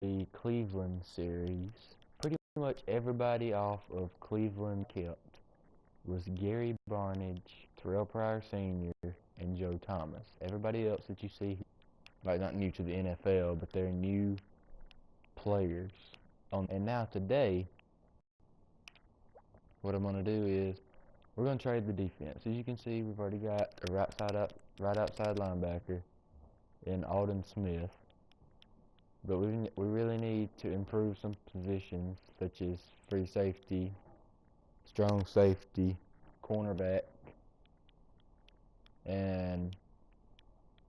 the Cleveland series, pretty much everybody off of Cleveland kept was Gary Barnage, Terrell Pryor Sr., and Joe Thomas. Everybody else that you see, like not new to the NFL, but they're new players. And now today, what I'm gonna do is we're gonna trade the defense. As you can see, we've already got a right outside linebacker in Alden Smith. But we really need to improve some positions such as free safety, strong safety, cornerback, and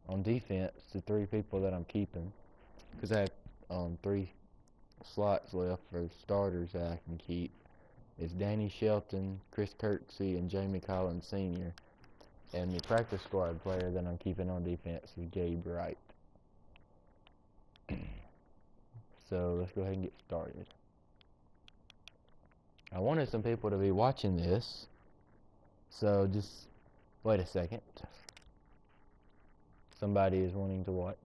on defense, the three people that I'm keeping, because I have three slots left for starters that I can keep, is Danny Shelton, Chris Kirksey, and Jamie Collins Sr. And the practice squad player that I'm keeping on defense is Gabe Wright. So let's go ahead and get started. I wanted some people to be watching this, so just wait a second. Somebody is wanting to watch,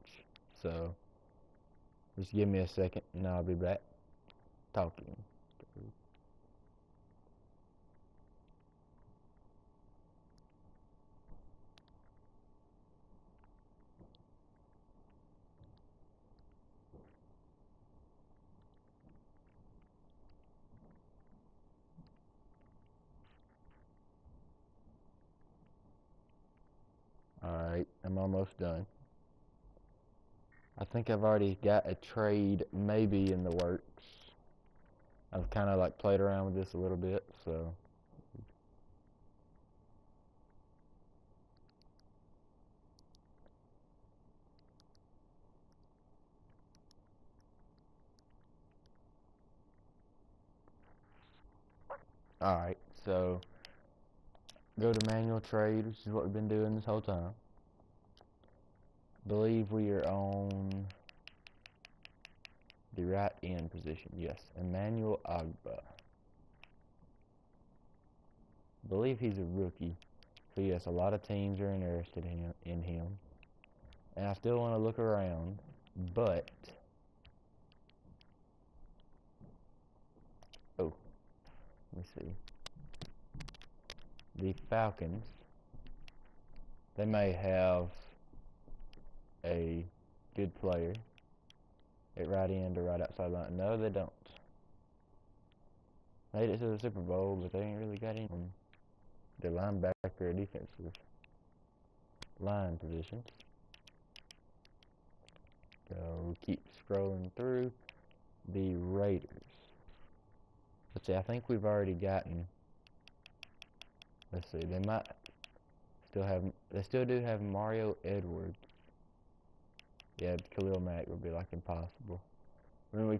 so just give me a second and I'll be back talking. Alright, I'm almost done. I think I've already got a trade maybe in the works. I've kind of like played around with this a little bit, so. Alright, so go to manual trade, which is what we've been doing this whole time. Believe we are on the right end position. Yes, Emmanuel Agba. Believe he's a rookie. So yes, a lot of teams are interested in him. And I still want to look around, but oh, let me see. The Falcons, they may have a good player at right end or right outside line. No, they don't. Made it to the Super Bowl, but they ain't really got anyone. Their linebacker or defensive line positions. So keep scrolling through the Raiders. Let's see, I think we've already gotten. Let's see, they still do have Mario Edwards. Yeah, Khalil Mack would be like impossible. I mean, we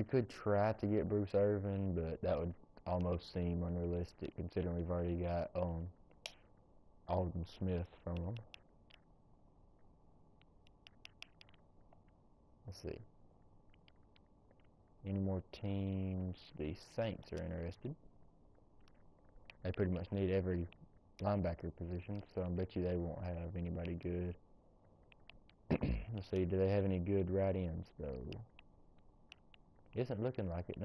could try to get Bruce Irvin, but that would almost seem unrealistic considering we've already got Alden Smith from them. Let's see. Any more teams? The Saints are interested. They pretty much need every linebacker position, so I bet you they won't have anybody good. Let's see, do they have any good right ends though? Isn't looking like it.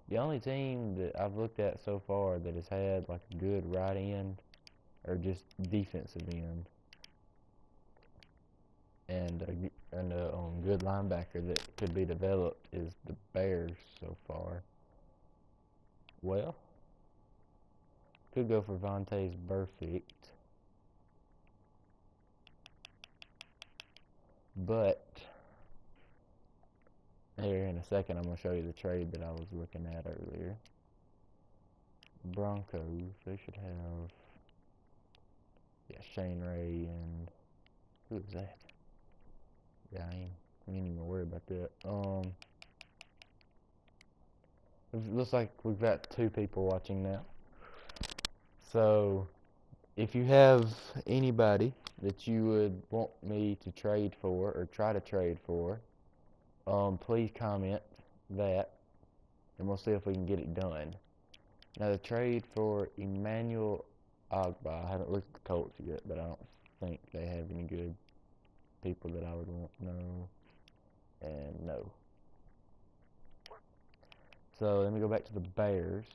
The only team that I've looked at so far that has had like a good right end or just defensive end and a good linebacker that could be developed is the Bears so far. Well, could go for Vontaze Burfict, but here in a second I'm going to show you the trade that I was looking at earlier. Broncos, they should have, yeah, Shane Ray and who is that? Yeah, I ain't even worried about that. It looks like we've got two people watching now. So, if you have anybody that you would want me to trade for or try to trade for, please comment that, and we'll see if we can get it done. Now, the trade for Emmanuel Agba, I haven't looked at the Colts yet, but I don't think they have any good people that I would want. No. And no. So let me go back to the Bears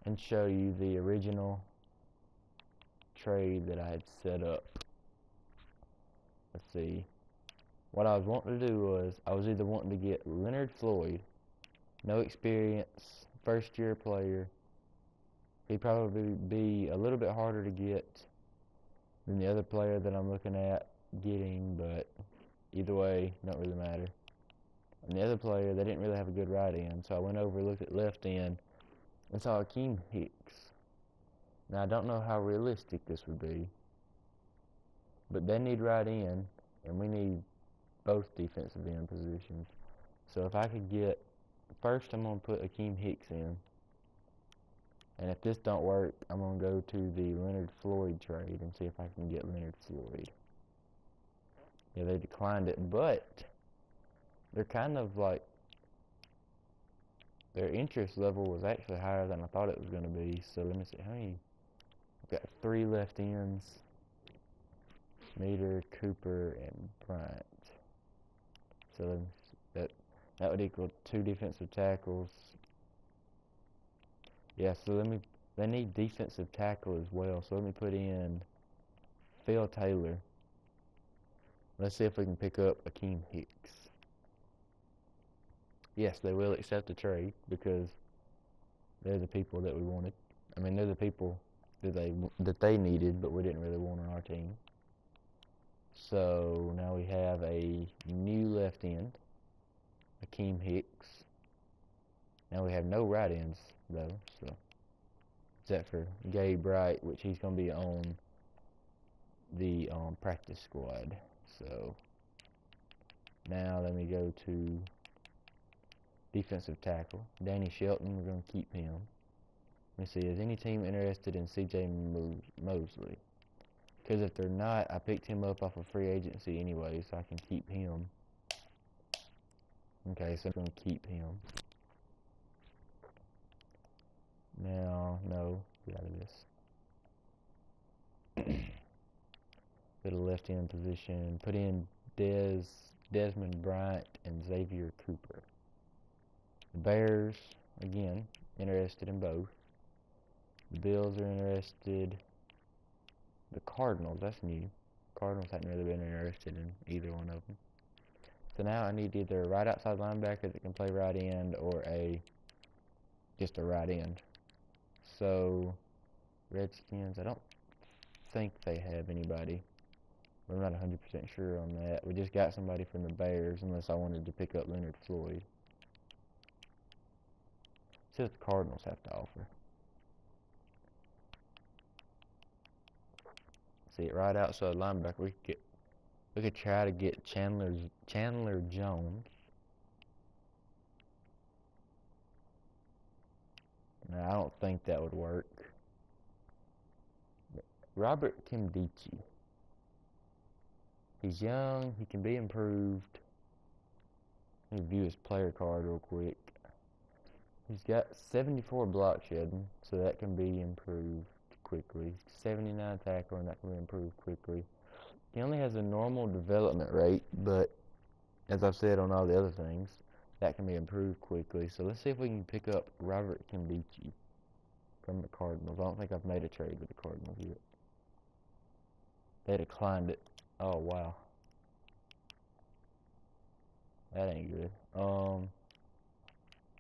and show you the original trade that I had set up. Let's see. What I was wanting to do was, I was either wanting to get Leonard Floyd, no experience, first year player. He'd probably be a little bit harder to get than the other player that I'm looking at getting, but either way, don't really matter. And the other player, they didn't really have a good right end, so I went over and looked at left end and saw Akeem Hicks. Now, I don't know how realistic this would be, but they need right end, and we need both defensive end positions. So if I could get, first I'm going to put Akeem Hicks in, and if this don't work, I'm going to go to the Leonard Floyd trade and see if I can get Leonard Floyd. Yeah, they declined it, but they're kind of like, their interest level was actually higher than I thought it was going to be. So let me see, how many? I've got 3 left ends, Meter, Cooper, and Bryant. So that would equal 2 defensive tackles. Yeah, so they need defensive tackle as well. So let me put in Phil Taylor. Let's see if we can pick up Akeem Hicks. Yes, they will accept the trade because they're the people that we wanted. I mean, they're the people that they needed, but we didn't really want on our team. So now we have a new left end, Akeem Hicks. Now we have no right ends though, so except for Gabe Wright, which he's going to be on the practice squad. So now let me go to defensive tackle, Danny Shelton. We're going to keep him. Let me see, is any team interested in C.J. Mosley? Because if they're not, I picked him up off of free agency anyway, so I can keep him. Okay, so I'm going to keep him. Now, no, get out of this. Go to left end position. Put in Desmond Bryant and Xavier Cooper. The Bears, again, interested in both. The Bills are interested. The Cardinals, that's new. Cardinals hadn't really been interested in either one of them. So now I need either a right outside linebacker that can play right end or just a right end. So Redskins, I don't think they have anybody. We're not 100% sure on that. We just got somebody from the Bears, unless I wanted to pick up Leonard Floyd. See what the Cardinals have to offer. See, right outside linebacker, we could try to get Chandler Jones. No, I don't think that would work. Robert Kimdichie. He's young. He can be improved. Let me view his player card real quick. He's got 74 block shedding, so that can be improved quickly. 79 tackle, and that can be improved quickly. He only has a normal development rate, but as I've said on all the other things, that can be improved quickly. So let's see if we can pick up Robert Kimdichie from the Cardinals. I don't think I've made a trade with the Cardinals yet. They declined it. Oh, wow. That ain't good.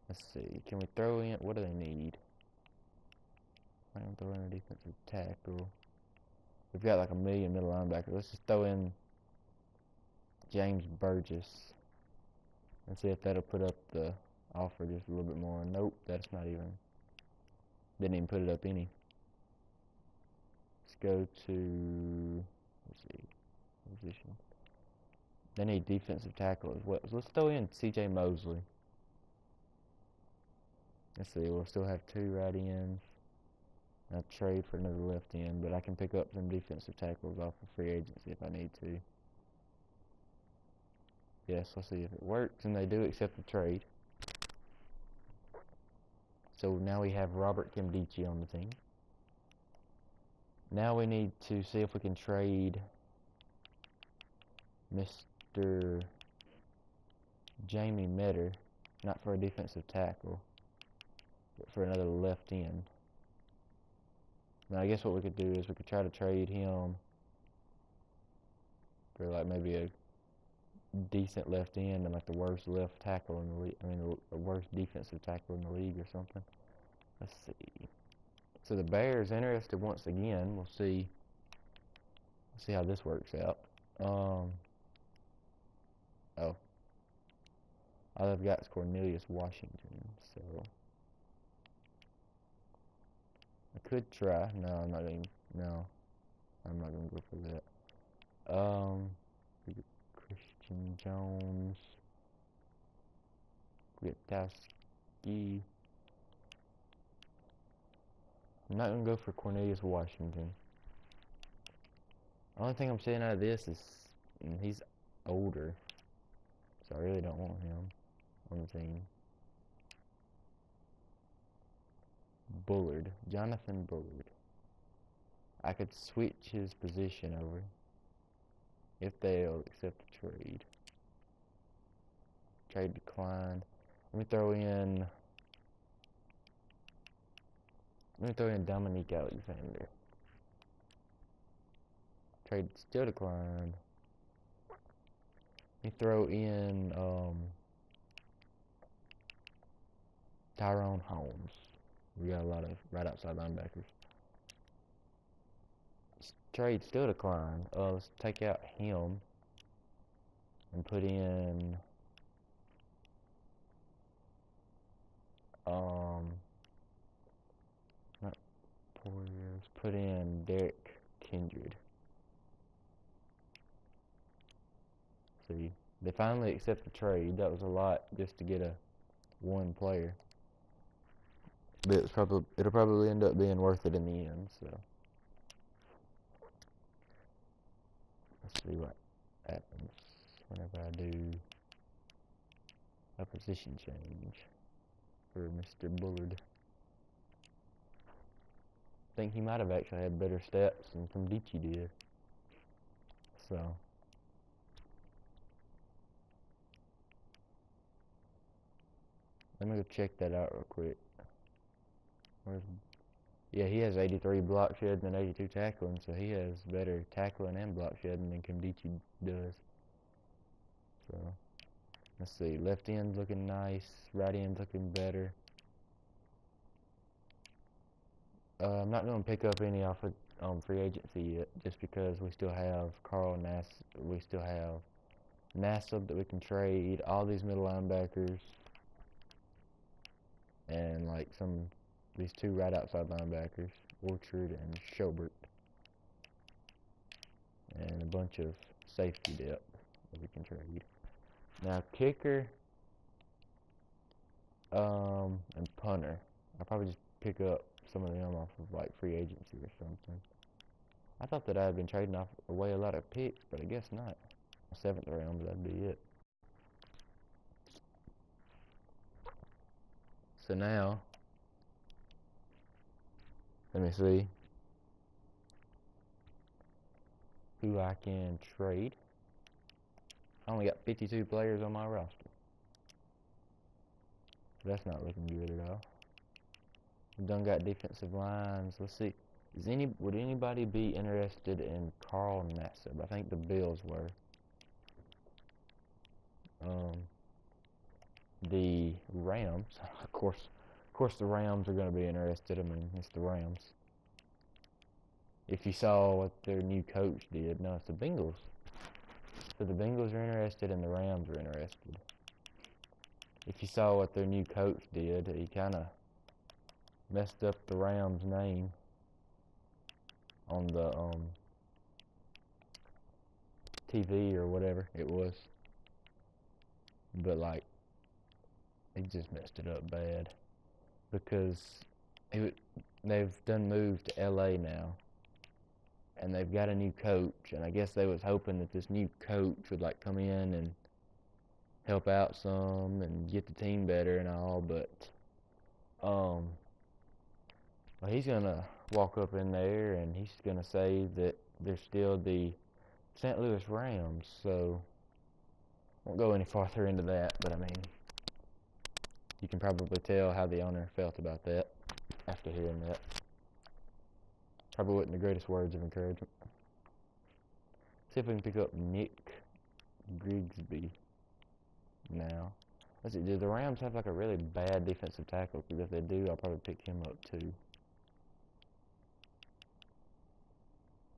Let's see. Can we throw in, what do they need? I can throw in a defensive tackle. We've got like a million middle linebackers. Let's just throw in James Burgess and see if that'll put up the offer just a little bit more. Nope, that's not even, didn't even put it up any. Let's go to, let's see, position. They need defensive tackle as well. So let's throw in C.J. Mosley. Let's see, we'll still have 2 right ends. I'll trade for another left end, but I can pick up some defensive tackles off of free agency if I need to. Yes, let's see if it works, and they do accept the trade. So now we have Robert Kimdichie on the team. Now we need to see if we can trade Mr. Jamie Metter, not for a defensive tackle, but for another left end. Now I guess what we could do is we could try to trade him for like maybe a decent left end and like the worst left tackle in the league. I mean, the worst defensive tackle in the league or something. Let's see. So the Bears interested once again. We'll see. See how this works out. Oh, all I've got is Cornelius Washington. So I could try. No, I'm not going. No, I'm not going to go for that. Christian Jones. Witkowski. I'm not going to go for Cornelius Washington. The only thing I'm seeing out of this is he's older, so I really don't want him on the team. Bullard, Jonathan Bullard. I could switch his position over if they'll accept the trade. Trade declined. Let me throw in Dominique Alexander. Trade still declined. Let me throw in Tyrone Holmes. We got a lot of right outside linebackers. Trade still declined. Let's take out him and put in not Poirier. Put in Derek Kindred. See, they finally accept the trade. That was a lot just to get a one player, but it'll probably end up being worth it in the end. So let's see what happens whenever I do a position change for Mr. Bullard. I think he might have actually had better stats than Kamdichi did. So let me go check that out real quick. Yeah, he has 83 block shedding and 82 tackling, so he has better tackling and block shedding than Kamdichi does. So let's see, left end's looking nice, right end's looking better. I'm not going to pick up any off of free agency yet, just because we still have Carl Nass. We still have Nassib that we can trade. All these middle linebackers, and like these two right outside linebackers, Orchard and Schobert, and a bunch of safety depth that we can trade. Now kicker, and punter. I'll probably just pick up some of them off of like free agency or something. I thought that I had been trading away a lot of picks, but I guess not. 7th round, but that'd be it. So now, let me see who I can trade. I only got 52 players on my roster. That's not looking good at all. We done got defensive lines. Let's see. Would anybody be interested in Carl Nassib? I think the Bills were. The Rams, of course, the Rams are going to be interested. I mean, it's the Rams. If you saw what their new coach did, no, it's the Bengals. So the Bengals are interested and the Rams are interested. If you saw what their new coach did, he kind of messed up the Rams' name on the TV or whatever it was. But like, he just messed it up bad because they've done moved to LA now, and they've got a new coach, and I guess they was hoping that this new coach would like come in and help out some and get the team better and all, but well, he's gonna walk up in there and he's gonna say that they're still the St. Louis Rams. So Won't go any farther into that, but I mean, you can probably tell how the owner felt about that after hearing that. Probably wasn't the greatest words of encouragement. See if we can pick up Nick Grigsby now. Let's see, do the Rams have like a really bad defensive tackle? Because if they do, I'll probably pick him up too.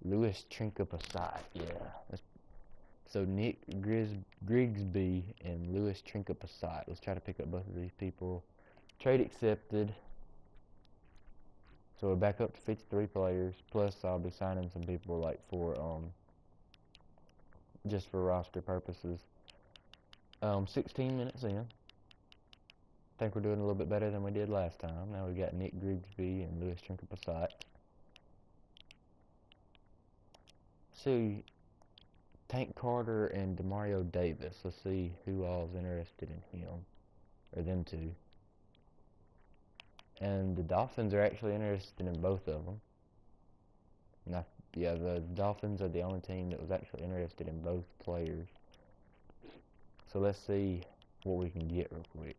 Louis Trinkapasai, yeah. So Nick Grigsby and Louis Trinkapasai. Let's try to pick up both of these people. Trade accepted. So we're back up to 53 players. Plus, I'll be signing some people like for just for roster purposes. 16 minutes in. I think we're doing a little bit better than we did last time. Now we got Nick Grigsby and Louis Trinkapasai. See, Tank Carter and Demario Davis. Let's see who all's interested in him, or them two. And the Dolphins are actually interested in both of them. Now, yeah, the Dolphins are the only team that was actually interested in both players. So let's see what we can get real quick.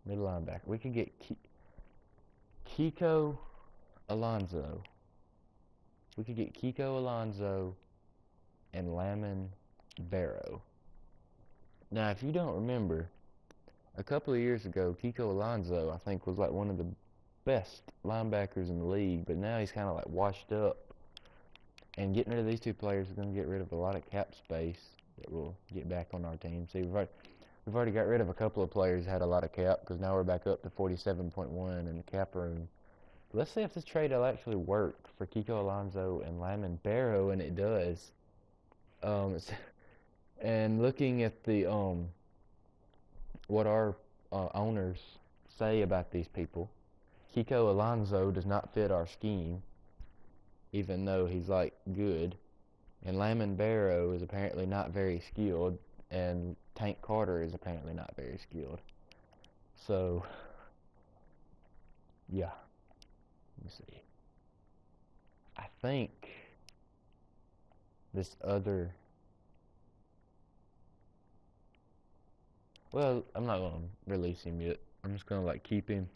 Middle linebacker. We could get Kiko Alonso. We could get Kiko Alonso and Lamin Barrow. Now, if you don't remember, a couple of years ago, Kiko Alonso, I think, was like one of the best linebackers in the league, but now he's kind of like washed up. And getting rid of these two players is going to get rid of a lot of cap space that we'll get back on our team. See, we've already got rid of a couple of players that had a lot of cap, because now we're back up to 47.1 in the cap room. Let's see if this trade will actually work for Kiko Alonso and Lamin Barrow, and it does. And looking at the what our owners say about these people, Kiko Alonso does not fit our scheme, even though he's like good, and Lamin Barrow is apparently not very skilled, and Tank Carter is apparently not very skilled. So, yeah. Let me see. I think this other... Well, I'm not going to release him yet. I'm just going to like keep him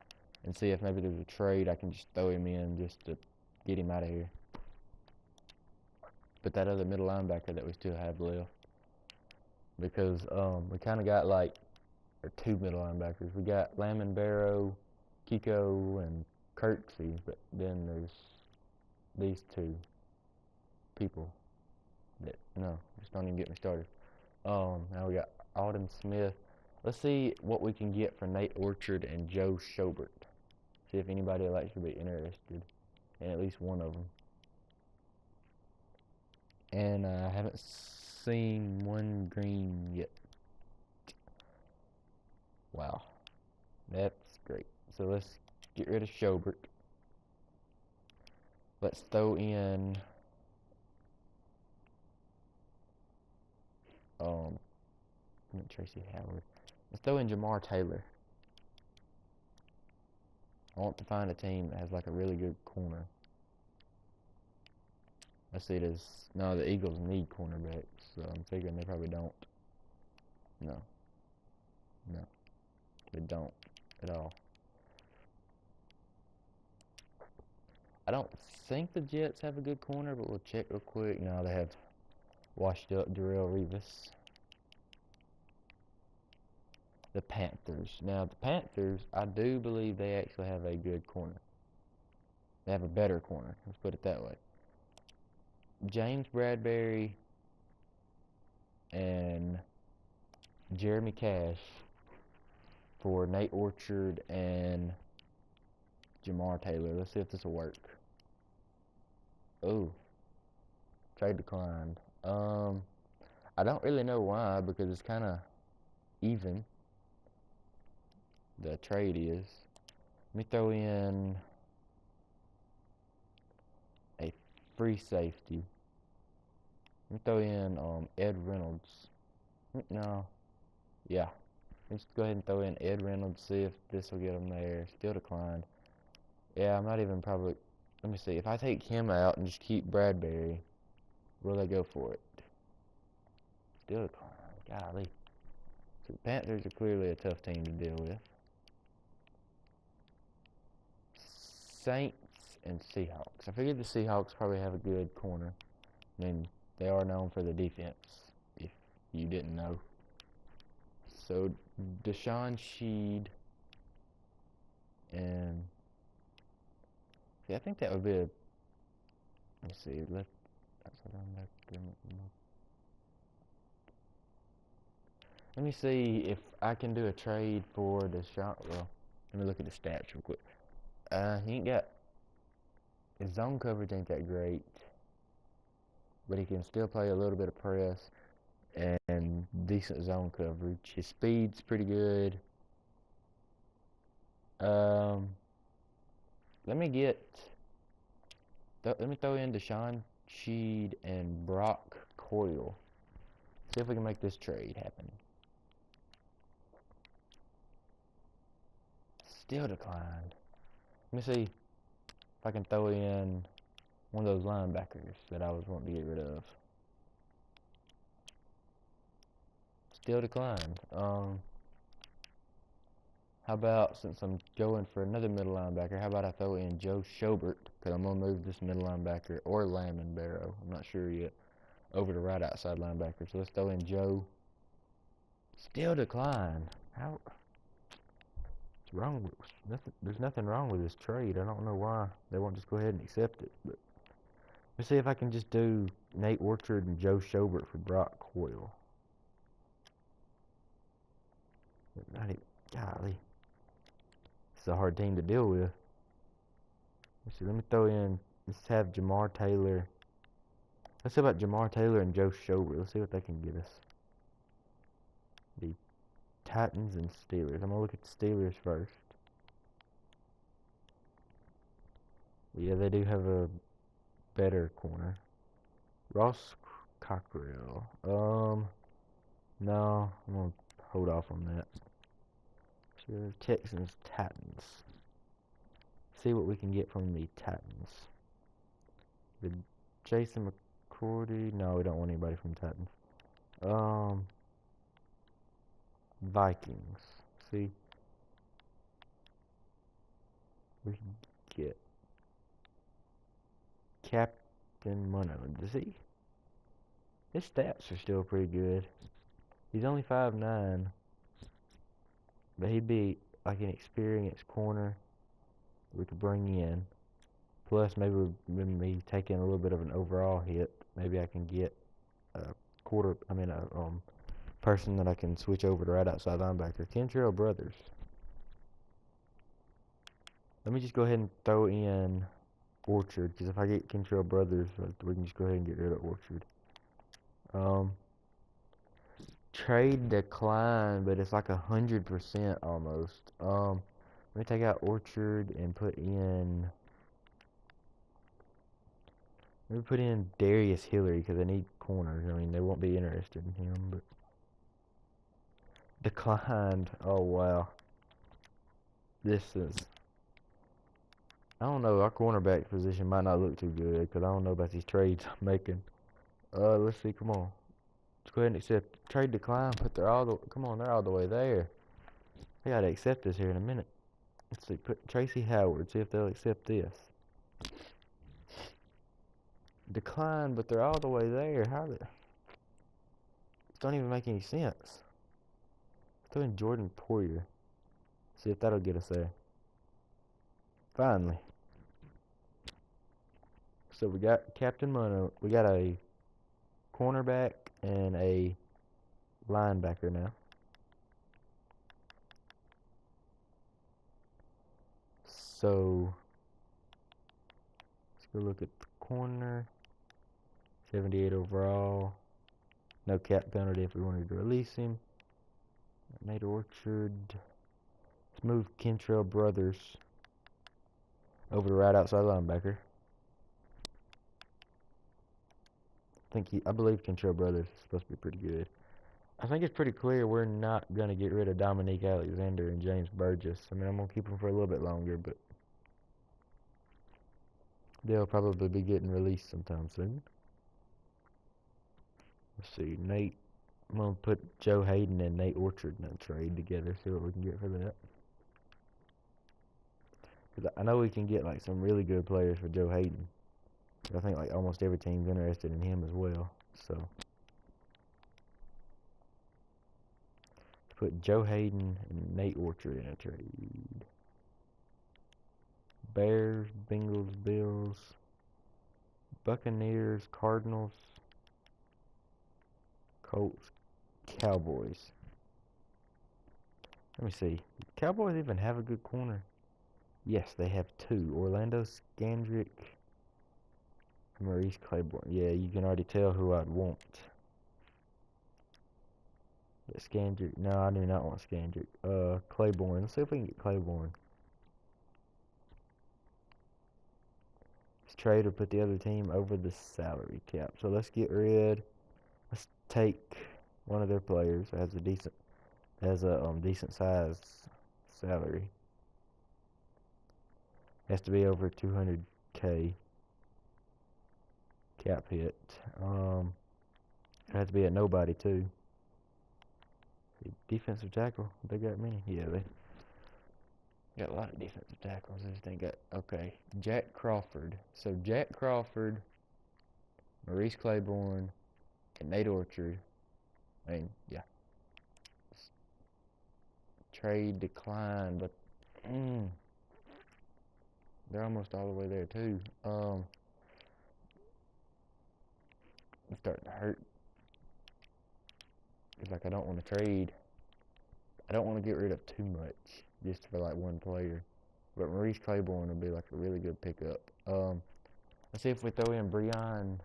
and see if maybe there's a trade I can just throw him in just to get him out of here. But that other middle linebacker that we still have left, because we kind of got like two middle linebackers. We got Lamin Barrow, Kiko, and Kirksey, but then there's these two people that, no, just don't even get me started. Now we got Alden Smith. Let's see what we can get for Nate Orchard and Joe Schobert. See if anybody will actually be interested in at least one of them. And I haven't seen one green yet. Wow, that's great. So let's get rid of Schobert. Let's throw in Tracy Howard. Let's throw in Jamar Taylor. I want to find a team that has like a really good corner. I see it as, no, the Eagles need cornerbacks, so I'm figuring they probably don't. No, they don't at all. I don't think the Jets have a good corner, but we'll check real quick. No, they have washed up Darrelle Revis. The Panthers. Now, the Panthers, I do believe they actually have a good corner. They have a better corner. Let's put it that way. James Bradbury and Jeremy Cash for Nate Orchard and Jamar Taylor. Let's see if this will work. Oh, trade declined. I don't really know why, because it's kind of even. The trade is. Let me throw in a free safety. Let me throw in Ed Reynolds. No. Yeah. Let's go ahead and throw in Ed Reynolds, see if this will get him there. Still declined. Yeah, I'm not even probably... Let me see. If I take him out and just keep Bradbury, will they go for it? Still declined. Golly. So the Panthers are clearly a tough team to deal with. Saints and Seahawks. I figured the Seahawks probably have a good corner. And they are known for the defense, if you didn't know. So Deshaun Sheed and I think that would be a, let's see, let me see if I can do a trade for Deshaun. Well, let me look at the stats real quick. He ain't got, his zone coverage ain't that great, but he can still play a little bit of press and decent zone coverage. His speed's pretty good. Let me throw in Deshaun Sheed and Brock Coyle. See if we can make this trade happen. Still declined. Let me see if I can throw in one of those linebackers that I was wanting to get rid of. Still declined. How about, since I'm going for another middle linebacker, how about I throw in Joe Schobert, because I'm going to move this middle linebacker, or Lamb Barrow, I'm not sure yet, over to right outside linebacker. So let's throw in Joe. Still declined. How? What's wrong with nothing? There's nothing wrong with this trade. I don't know why they won't just go ahead and accept it. But let's see if I can just do Nate Orchard and Joe Schobert for Brock Coyle. Golly. It's a hard team to deal with. Let's see, let me throw in, let's have Jamar Taylor. Let's see about Jamar Taylor and Joe Schobert. Let's see what they can get us. The Titans and Steelers. I'm going to look at the Steelers first. Yeah, they do have a better corner. Ross Cockrell. No, I'm going to hold off on that. Sure, Texans, Titans. See what we can get from the Titans. The Jason McCourty. No, we don't want anybody from Titans. Vikings. See, we can get Captain Mono. Does he? His stats are still pretty good. He's only 5'9", but he'd be like an experienced corner we could bring in. Plus, maybe with me taking a little bit of an overall hit, maybe I can get a person that I can switch over to right outside linebacker. Kentrell Brothers. Let me just go ahead and throw in Orchard, because if I get Kentrell Brothers, we can just go ahead and get rid of Orchard. Trade decline, but it's like 100% almost. Let me take out Orchard and put in. Let me put in Darius Hillary, because they need corners. I mean, they won't be interested in him, but declined. Oh wow, this is. I don't know. Our cornerback position might not look too good, because I don't know about these trades I'm making. Let's see. Come on. Let's go ahead and accept trade decline, but they're all the way there. I gotta accept this here in a minute. Let's see, put Tracy Howard, see if they'll accept this. Decline, but they're all the way there. It don't even make any sense. Throw in Jordan Poyer. See if that'll get us there. Finally. So we got Captain Mono. We got a cornerback and a linebacker now. So let's go look at the corner. 78 overall. No cap penalty if we wanted to release him. Nate Orchard. Let's move Kentrell Brothers over to right outside linebacker. I believe Kentrell Brothers is supposed to be pretty good. I think it's pretty clear we're not going to get rid of Dominique Alexander and James Burgess. I mean, I'm going to keep them for a little bit longer, but they'll probably be getting released sometime soon. Let's see, Nate I'm gonna put Joe Hayden and Nate Orchard in a trade together. See what we can get for that. Cause I know we can get like some really good players for Joe Hayden. I think like almost every team's interested in him as well. So put Joe Hayden and Nate Orchard in a trade. Bears, Bengals, Bills, Buccaneers, Cardinals, Colts, Cowboys. Let me see. Cowboys even have a good corner? Yes, they have two. Orlando Scandrick and Maurice Claiborne. Yeah, you can already tell who I'd want. Yeah, Scandrick. No, I do not want Scandrick. Claiborne. Let's see if we can get Claiborne. Let's trade or put the other team over the salary cap. So let's get rid. Let's take one of their players that has a decent sized salary. Has to be over 200K cap hit. It has to be at nobody too. Defensive tackle. They got many. Yeah, they got a lot of defensive tackles. They just ain't got. Okay, Jack Crawford. So Jack Crawford, Maurice Claiborne, and Nate Orchard. I mean, yeah. Trade decline, but they're almost all the way there too. It's starting to hurt. It's like I don't want to trade. I don't want to get rid of too much just for like one player. But Maurice Claiborne will be like a really good pickup. Let's see if we throw in Breon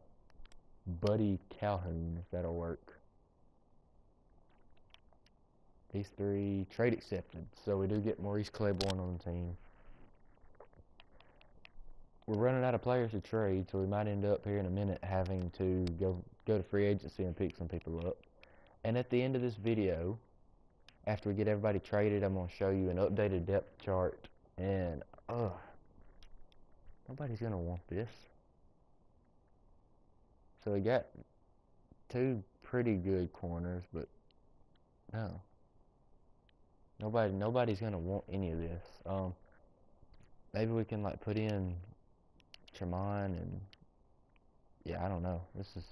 Buddy Calhoun, if that'll work. These three, trade accepted. So we do get Maurice Claiborne on the team. We're running out of players to trade, so we might end up here in a minute having to go to free agency and pick some people up. And at the end of this video, after we get everybody traded, I'm going to show you an updated depth chart. And, nobody's going to want this. So we got two pretty good corners, but no. Nobody's going to want any of this. Maybe we can, like, put in Tremont and, yeah, I don't know. This is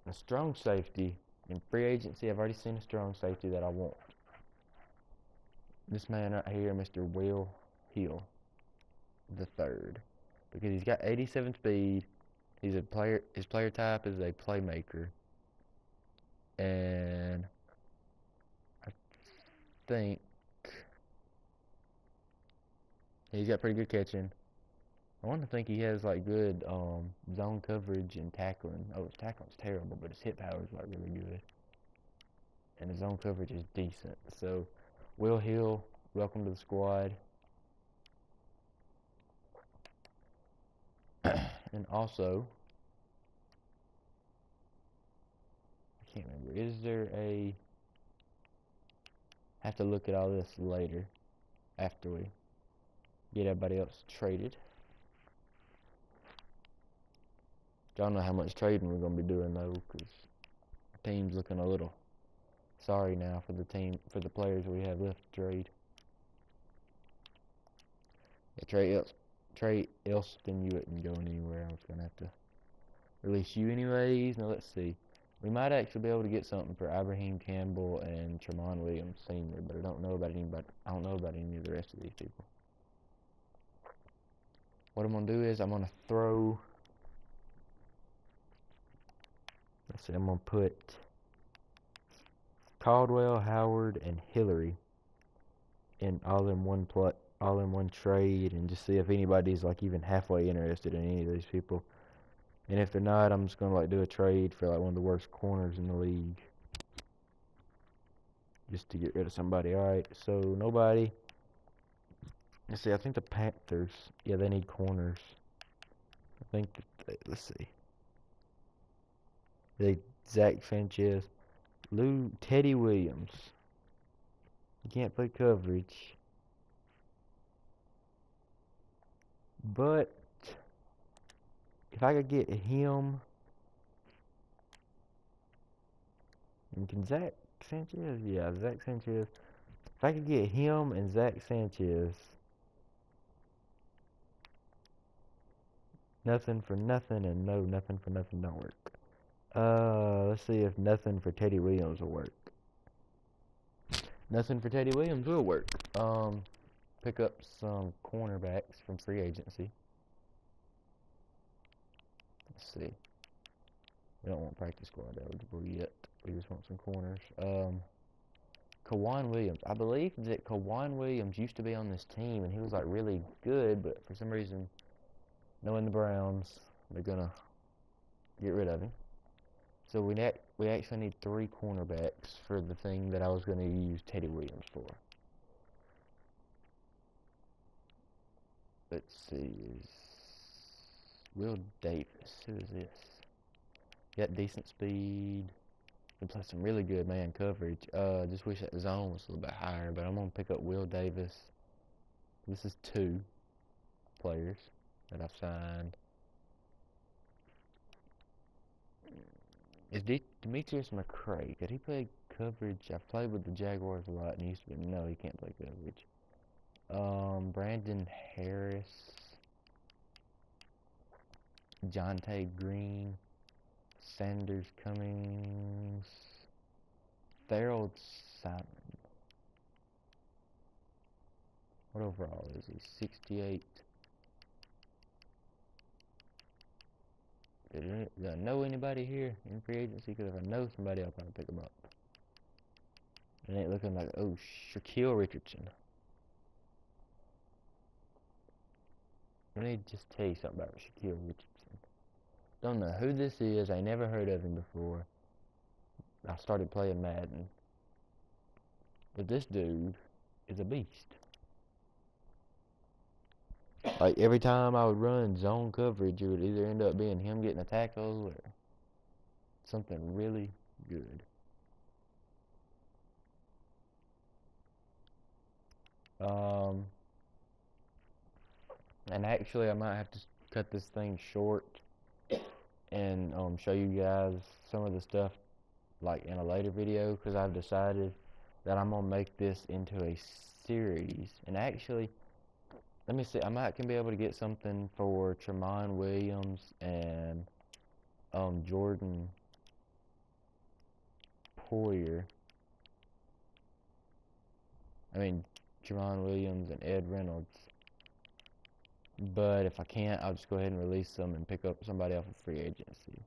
a strong safety. In free agency, I've already seen a strong safety that I want. This man right here, Mr. Will Hill the third, because he's got 87 speed. He's a player. His player type is a playmaker, and I think he's got pretty good catching. I want to think he has like good zone coverage and tackling. Oh, his tackling's terrible, but his hit power is like really good, and his zone coverage is decent. So, Will Hill, welcome to the squad. And also, I can't remember. Is there a? Have to look at all this later, after we get everybody else traded. Y'all know how much trading we're gonna be doing though, because the team's looking a little sorry now for the players we have left to trade. Yeah, trade Elston, you isn't going anywhere. I was gonna have to release you anyways. Now let's see. We might actually be able to get something for Ibrahim Campbell and Tremont Williams Sr., but I don't know about anybody. I don't know about any of the rest of these people. What I'm gonna do is I'm gonna throw. Let's see. I'm gonna put Caldwell, Howard, and Hillary in all in one trade, and just see if anybody's like even halfway interested in any of these people. And if they're not, I'm just gonna like do a trade for like one of the worst corners in the league, just to get rid of somebody. All right, so nobody. Let's see. I think the Panthers. Yeah, they need corners. I think. Let's see. They Zach Sanchez, Teddy Williams. You can't play coverage, but if I could get him And can Zach Sanchez? Yeah, Zach Sanchez. If I could get him and Zach Sanchez, nothing for nothing, and no, nothing for nothing don't work. Let's see if nothing for Teddy Williams will work. Nothing for Teddy Williams will work. Pick up some cornerbacks from free agency. Let's see. We don't want practice squad eligible yet. We just want some corners. Kawan Williams. I believe that Kawan Williams used to be on this team, and he was like really good, but for some reason, knowing the Browns, they're gonna get rid of him. So we actually need 3 cornerbacks for the thing that I was gonna use Teddy Williams for. Let's see. Will Davis. Who is this? Got decent speed. Can play some really good man coverage. Just wish that zone was a little bit higher, but I'm gonna pick up Will Davis. This is 2 players that I've signed. Is Demetrius McCray? Could he play coverage? I've played with the Jaguars a lot, and he used to be. No, he can't play coverage. Brandon Harris, Jonte Green, Sanders Cummings, Thorold Simon. What overall is he? 68. Do I know anybody here in free agency? Because if I know somebody, I'll probably pick them up. It ain't looking like, oh, Shaquille Richardson. Let me just tell you something about Shaquille Richardson. Don't know who this is. I never heard of him before. I started playing Madden. But this dude is a beast. Like, every time I would run zone coverage, it would either end up being him getting a tackle or something really good. And actually, I might have to cut this thing short and show you guys some of the stuff like in a later video, because I've decided that I'm gonna make this into a series. And actually, let me see, I might can be able to get something for Tramon Williams and Jordan Poyer. I mean, Tramon Williams and Ed Reynolds. But if I can't, I'll just go ahead and release them and pick up somebody off of free agency.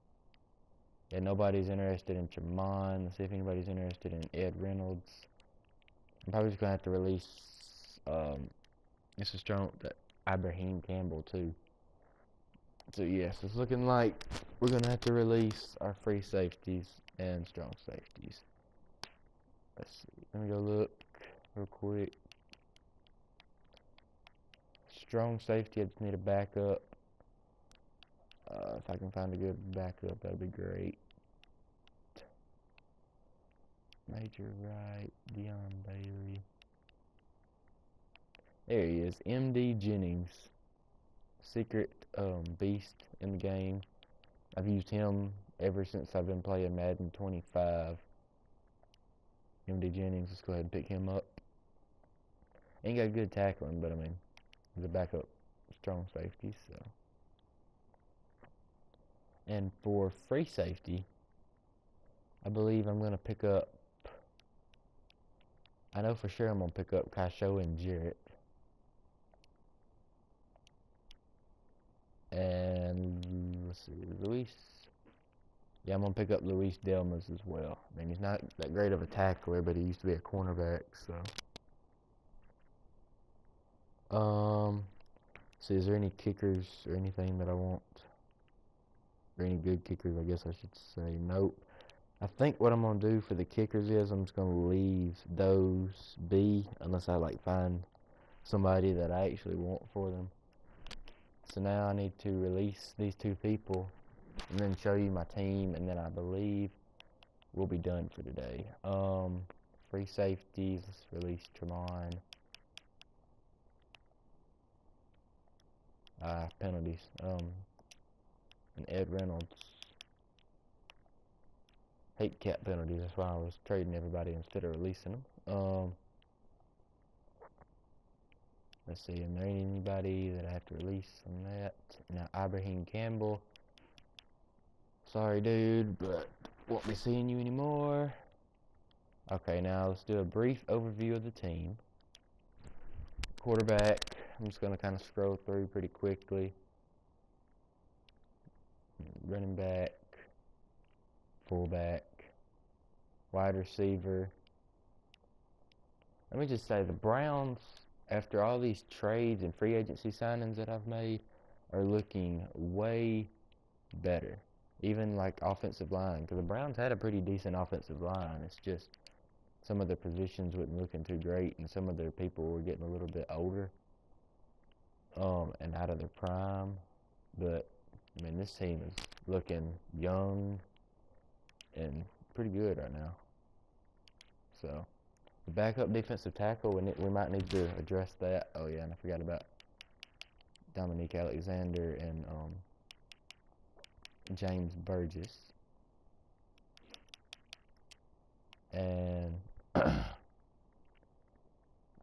Yeah, nobody's interested in Tramon. Let's see if anybody's interested in Ed Reynolds. I'm probably just going to have to release, this is strong, that Ibrahim Campbell too. So yes, it's looking like we're going to have to release our free safeties and strong safeties. Let's see, let me go look real quick. Strong safety, I just need a backup. If I can find a good backup, that'd be great. Major Wright, Dion Bailey. There he is, MD Jennings. Secret beast in the game. I've used him ever since I've been playing Madden 25. MD Jennings, let's go ahead and pick him up. Ain't got good tackling, but I mean, he's a backup strong safety, so. And for free safety, I believe I'm going to pick up, I know for sure I'm going to pick up Kaisho and Jarrett. And let's see, Luis. Yeah, I'm going to pick up Luis Delmas as well. I mean, he's not that great of a tackler, but he used to be a cornerback, so. See, is there any kickers or anything that I want? Or any good kickers, I guess I should say. Nope. I think what I'm going to do for the kickers is I'm just going to leave those be unless I like find somebody that I actually want for them. So now I need to release these 2 people and then show you my team, and then I believe we'll be done for today. Free safeties, let's release Tramon. Penalties. And Ed Reynolds. hate cap penalties. That's why I was trading everybody instead of releasing them. Let's see, is there anybody that I have to release on that? Now, Ibrahim Campbell. Sorry, dude, but won't be seeing you anymore. Okay, now let's do a brief overview of the team. Quarterback, I'm just going to kind of scroll through pretty quickly. Running back, fullback, wide receiver. Let me just say, the Browns, after all these trades and free agency signings that I've made, are looking way better. Even like offensive line, because the Browns had a pretty decent offensive line. It's just some of their positions wasn't looking too great, and some of their people were getting a little bit older and out of their prime. But I mean, this team is looking young and pretty good right now. So the backup defensive tackle, we might need to address that. Oh yeah, and I forgot about Dominique Alexander and James Burgess. And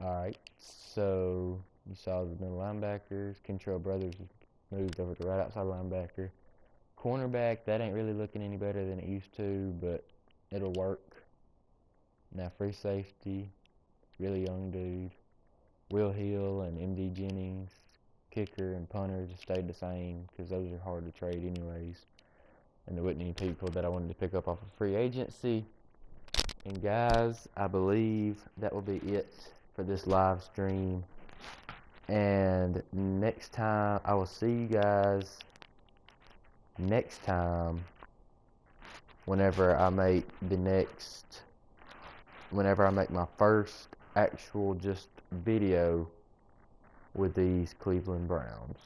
alright, so you saw the middle linebackers. Kentrell Brothers moved over to right outside linebacker. Cornerback, that ain't really looking any better than it used to, but it'll work. Now free safety, really young dude. Will Hill and MD Jennings. Kicker and punter just stayed the same because those are hard to trade anyways. And there wasn't any people that I wanted to pick up off of free agency. And guys, I believe that will be it for this live stream. And next time, I will see you guys next time whenever I make my first actual just video with these Cleveland Browns.